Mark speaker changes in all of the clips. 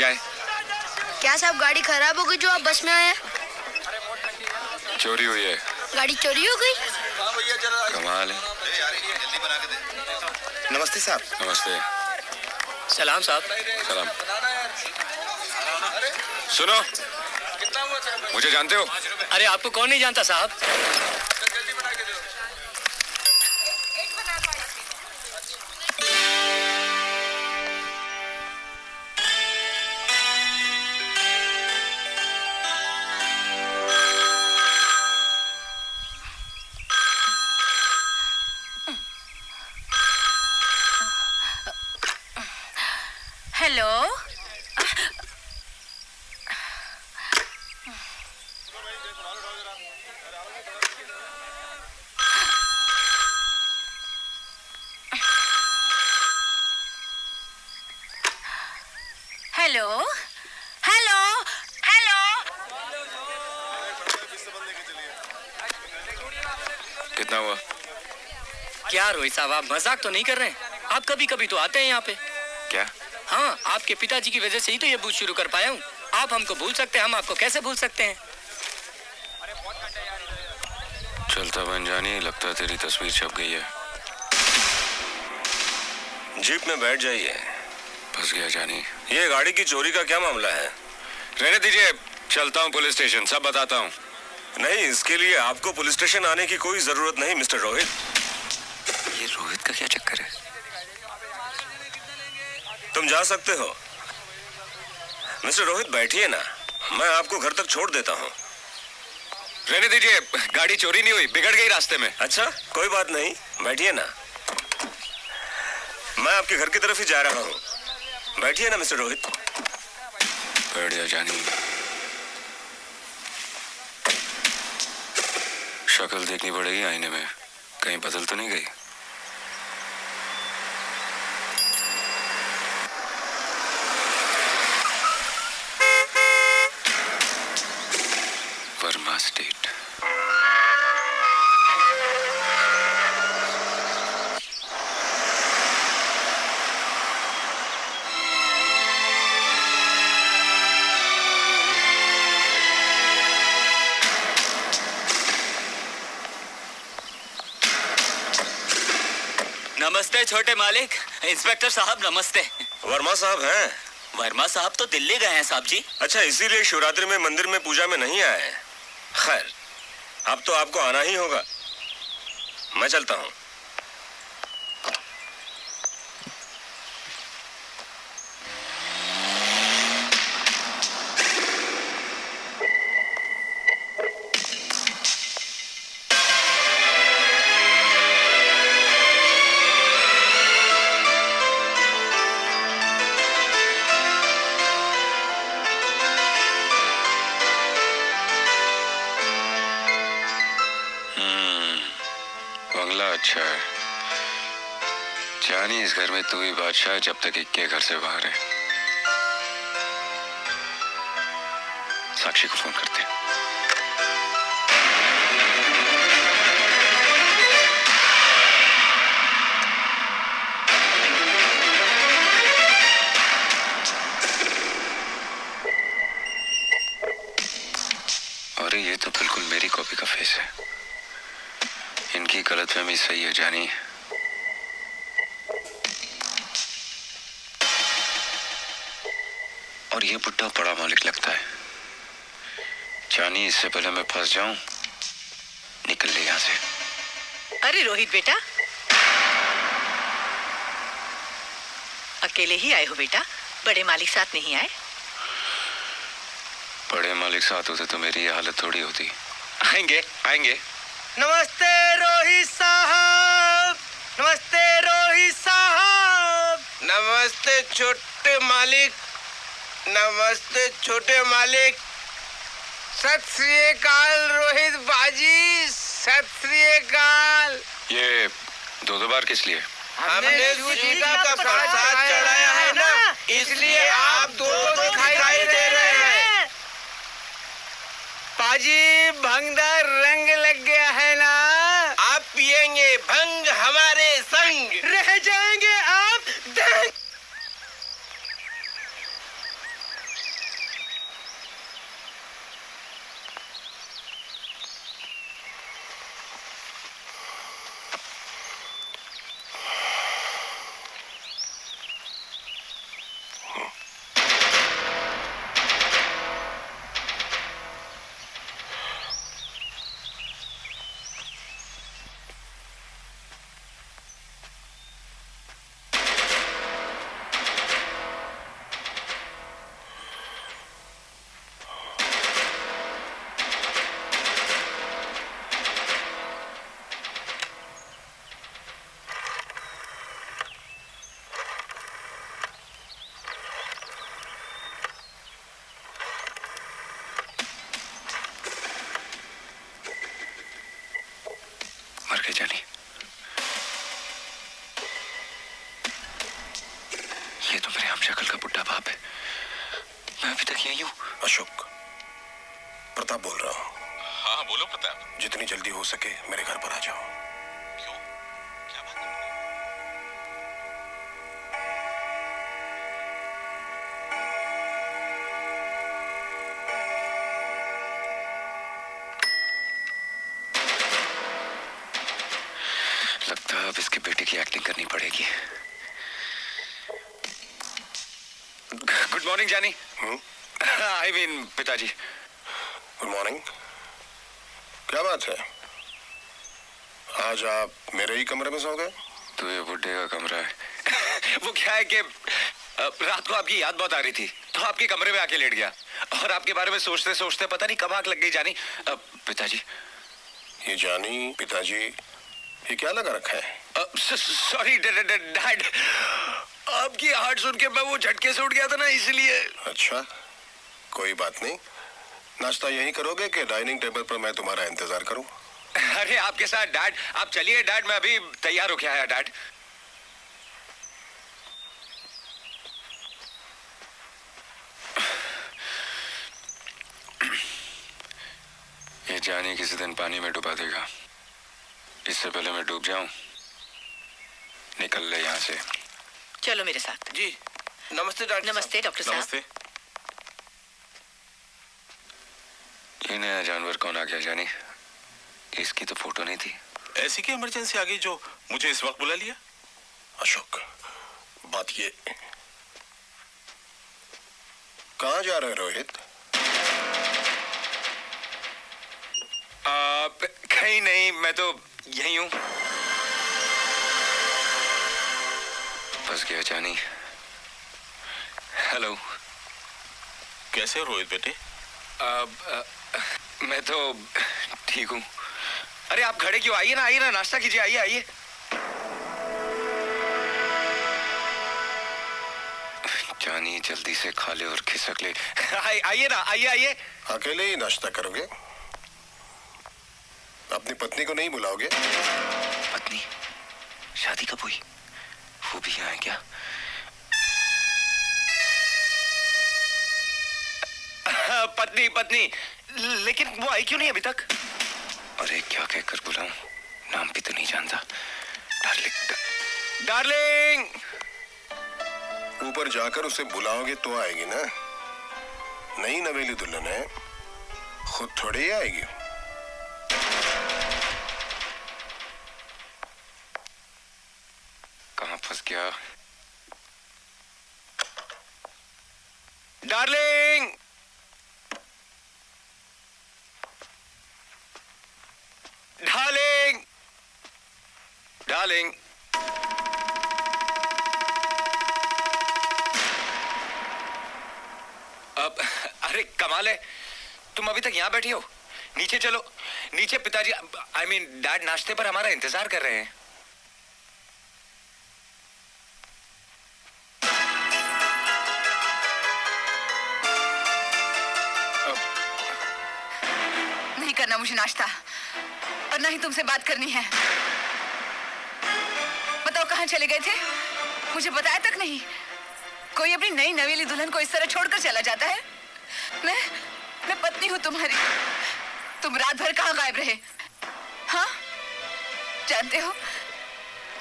Speaker 1: क्या है?
Speaker 2: क्या साहब गाड़ी खराब हो गई जो आप बस में आए हैं?
Speaker 1: चोरी हुई है।
Speaker 2: गाड़ी चोरी हो गई?
Speaker 1: कमाल है।
Speaker 3: नमस्ते साहब।
Speaker 1: नमस्ते।
Speaker 4: सलाम साहब।
Speaker 1: सलाम। सुनो, मुझे जानते हो?
Speaker 4: अरे आपको कौन नहीं जानता साहब?
Speaker 5: Hello, hello, hello, hello.
Speaker 1: कितना हुआ?
Speaker 4: क्या रोहित साहब, आप मजाक तो नहीं कर रहे हैं? आप कभी कभी तो आते हैं यहाँ पे।
Speaker 1: क्या?
Speaker 4: हाँ, आपके पिताजी की वजह से ही तो ये बूथ शुरू कर पाया हूँ। आप हमको भूल सकते हैं, हम आपको कैसे भूल सकते हैं?
Speaker 1: चलता बन जानी, लगता है तेरी तस्वीर छप गई है।
Speaker 6: जीप में बैठ जाइए।
Speaker 1: फंस गया जानी।
Speaker 6: ये गाड़ी की चोरी का क्या मामला है?
Speaker 1: रहने दीजिए, चलता हूँ पुलिस स्टेशन, सब बताता हूँ।
Speaker 6: नहीं, इसके लिए आपको पुलिस स्टेशन आने की कोई जरूरत नहीं मिस्टर रोहित।
Speaker 1: ये रोहित का क्या चक्कर है?
Speaker 6: तुम जा सकते हो। मिस्टर रोहित बैठिए ना, मैं आपको घर तक छोड़ देता हूँ।
Speaker 1: रहने दीजिए, गाड़ी चोरी नहीं हुई, बिगड़ गई रास्ते में।
Speaker 6: अच्छा, कोई बात नहीं, बैठिए ना। मैं आपके घर की तरफ ही जा रहा हूँ। बैठिए ना मिस्टर रोहित।
Speaker 1: बैठ जा जानी। शक्ल देखनी पड़ेगी आईने में, कहीं बदल तो नहीं गई। वर्मा स्टेट।
Speaker 4: नमस्ते छोटे मालिक। इंस्पेक्टर साहब नमस्ते।
Speaker 6: वर्मा साहब हैं?
Speaker 4: वर्मा साहब तो दिल्ली गए हैं साहब जी।
Speaker 6: अच्छा, इसीलिए शिवरात्रि में मंदिर में पूजा में नहीं आए। खैर, अब तो आपको आना ही होगा। मैं चलता हूँ।
Speaker 1: बंगला अच्छा है जानी, इस घर में तू ही बादशाह है जब तक इक्के घर से बाहर है। साक्षी को फोन करते हैं। अरे ये तो बिल्कुल मेरी कॉपी का फेस है। इनकी गलतफहमी सही है जानी। और ये बुड्ढा बड़ा मालिक लगता है जानी। इससे पहले मैं फंस जाऊं, निकल ले यहाँ से।
Speaker 5: अरे रोहित बेटा, अकेले ही आए हो बेटा? बड़े मालिक साथ नहीं आए?
Speaker 1: बड़े मालिक साथ होते तो मेरी ये हालत थोड़ी होती। आएंगे आएंगे।
Speaker 7: नमस्ते रोहित साहब। नमस्ते रोहित साहब। नमस्ते छोटे मालिक। नमस्ते छोटे मालिक। सत श्री अकाल रोहित बाजी, सत श्री अकाल।
Speaker 1: ये दो बार किस लिए?
Speaker 7: हमने जी का प्रसाद चढ़ाया है ना, इसलिए आप दो दिखाई दे रहे हैं। पाजी, भंगदार रंग लग गया है ना? आप पिएंगे भंग हमारे संग, रह जाएंगे आप दंग।
Speaker 1: गए जानी। ये तो मेरे हमशक्ल का बुड्ढा बाप है। मैं अभी तक यही हूँ।
Speaker 6: अशोक, प्रताप बोल रहा हूँ।
Speaker 3: हाँ बोलो प्रताप।
Speaker 6: जितनी जल्दी हो सके मेरे घर पर आ जाओ।
Speaker 3: क्यों, क्या बात है?
Speaker 1: लगता है अब इसके बेटे की एक्टिंग करनी पड़ेगी। गुड मॉर्निंग जानी। आई मीन पिताजी।
Speaker 6: Good morning. क्या बात है, आज आप मेरे ही कमरे में सो गए?
Speaker 1: तो ये बुड्ढे का कमरा है। वो क्या है कि रात को आपकी याद बहुत आ रही थी तो आपके कमरे में आके लेट गया और आपके बारे में सोचते सोचते पता नहीं कब आंख लग गई जानी। पिताजी।
Speaker 6: ये जानी, पिताजी, ये क्या लगा रखा है?
Speaker 1: सॉरी डैड, आपकी हार्ट सुन के मैं वो झटके से उठ गया था ना, इसलिए।
Speaker 6: अच्छा, कोई बात नहीं। नाश्ता यहीं करोगे कि डाइनिंग टेबल पर मैं तुम्हारा इंतजार करूं?
Speaker 1: अरे आपके साथ डैड। आप चलिए डैड, मैं अभी तैयार होके आया डैड। ये जानी किसी दिन पानी में डुबा देगा। इससे पहले मैं डूब जाऊं, निकल ले यहाँ से।
Speaker 5: चलो मेरे साथ।
Speaker 7: जी नमस्ते डॉक्टर।
Speaker 5: नमस्ते डॉक्टर साहब।
Speaker 3: नमस्ते।
Speaker 1: ये नया जानवर कौन आ गया जानी? इसकी तो फोटो नहीं थी।
Speaker 3: ऐसी क्या इमरजेंसी आ गई जो मुझे इस वक्त बुला लिया?
Speaker 6: अशोक, बात ये, कहाँ जा रहे हो रोहित?
Speaker 1: कहीं नहीं, मैं तो यही हूँ। फंस गया जानी। हेलो।
Speaker 3: कैसे हो रोहित बेटे?
Speaker 1: मैं तो ठीक हूँ। अरे आप खड़े क्यों? आइए ना, नाश्ता कीजिए, आइए। जानी जल्दी से खा ले और खिसक ले। आइए ना, आइए।
Speaker 6: अकेले ही नाश्ता करोगे? अपनी पत्नी को नहीं बुलाओगे?
Speaker 1: पत्नी? शादी कब हुई? वो भी यहाँ है क्या? पत्नी, लेकिन वो आई क्यों नहीं अभी तक? अरे क्या कहकर बुलाऊं? नाम भी तो नहीं जानता। डार्लिंग।
Speaker 6: ऊपर जाकर उसे बुलाओगे तो आएगी ना। नई नवेली दुल्हन है, खुद थोड़ी ही आएगी।
Speaker 1: कहाँ फंस गया? डार्लिंग। डार्लिंग। अब अरे कमाल है, तुम अभी तक यहाँ बैठी हो। नीचे चलो, नीचे पिताजी आई मीन डैड नाश्ते पर हमारा इंतजार कर रहे हैं।
Speaker 5: नहीं करना मुझे नाश्ता, और ना ही तुमसे बात करनी है। बताओ कहाँ चले गए थे? मुझे बताया तक नहीं। कोई अपनी नई नवेली दुल्हन को इस तरह छोड़कर चला जाता है? मैं पत्नी हूँ तुम्हारी। तुम रात भर कहाँ गायब रहे? हाँ, जानते हो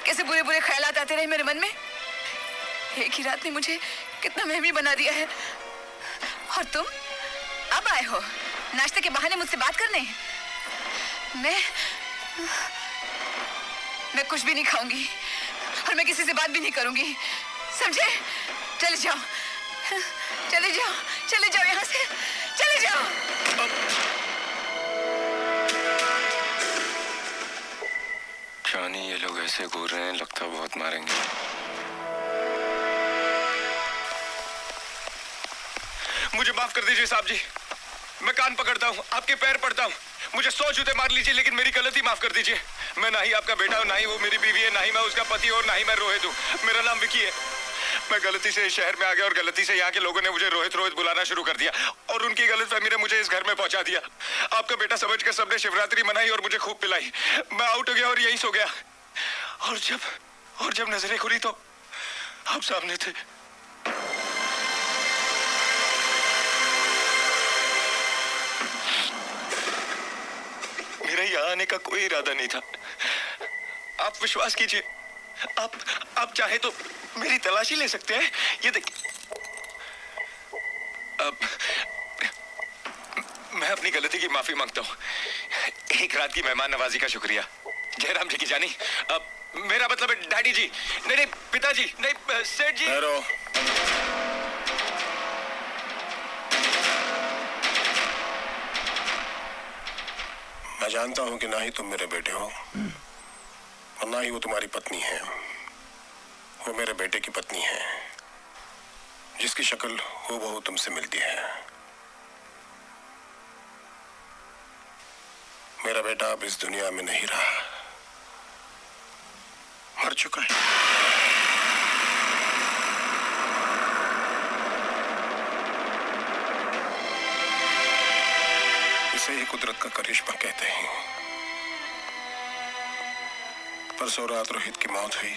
Speaker 5: कैसे बुरे बुरे ख्यालात आते रहे मेरे मन में। एक ही रात ने मुझे कितना महमी बना दिया है। और तुम अब आए हो नाश्ते के बहाने मुझसे बात करने। मैं कुछ भी नहीं खाऊंगी और मैं किसी से बात भी नहीं करूंगी, समझे? चले जाओ यहाँ से, चले जाओ।
Speaker 1: जानी ये लोग ऐसे घूर रहे हैं, लगता बहुत मारेंगे। मुझे माफ कर दीजिए साहब जी, मैं कान पकड़ता हूँ, आपके पैर पड़ता हूँ। मुझे 100 जूते मार लीजिए लेकिन मेरी गलती माफ कर दीजिए। मैं ना ही आपका बेटा हूँ, ना ही वो मेरी बीवी है, ना ही मैं उसका पति और ना ही मैं रोहित हूँ। मेरा नाम विकी है। मैं गलती से इस शहर में आ गया और गलती से यहाँ के लोगों ने मुझे रोहित रोहित बुलाना शुरू कर दिया और उनकी गलतफहमी ने मुझे इस घर में पहुंचा दिया। आपका बेटा समझ के सबने शिवरात्रि मनाई और मुझे खूब पिलाई। मैं आउट हो गया और यहीं सो गया। और जब नजरें खुली तो आप सामने थे। मेरा यहाँ आने का कोई इरादा नहीं था। आप विश्वास कीजिए, आप चाहे तो मेरी तलाशी ले सकते हैं। ये देख, मैं अपनी गलती की माफी मांगता हूँ। एक रात की मेहमान नवाजी का शुक्रिया। जयराम जी की जानी, मेरा मतलब है डैडी जी, नहीं पिताजी, नहीं सेठ जी।
Speaker 6: ठहरो। मैं जानता हूं कि ना ही तुम मेरे बेटे हो और ना ही वो तुम्हारी पत्नी है। वो मेरे बेटे की पत्नी है, जिसकी शक्ल हूबहू तुमसे मिलती है। मेरा बेटा अब इस दुनिया में नहीं रहा, मर चुका है। इसे ही कुदरत का करिश्मा कहते हैं। परसों रात रोहित की मौत हुई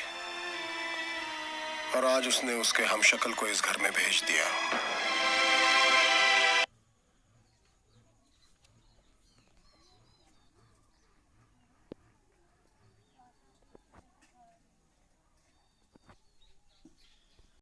Speaker 6: और आज उसने उसके हमशक्ल को इस घर में भेज दिया।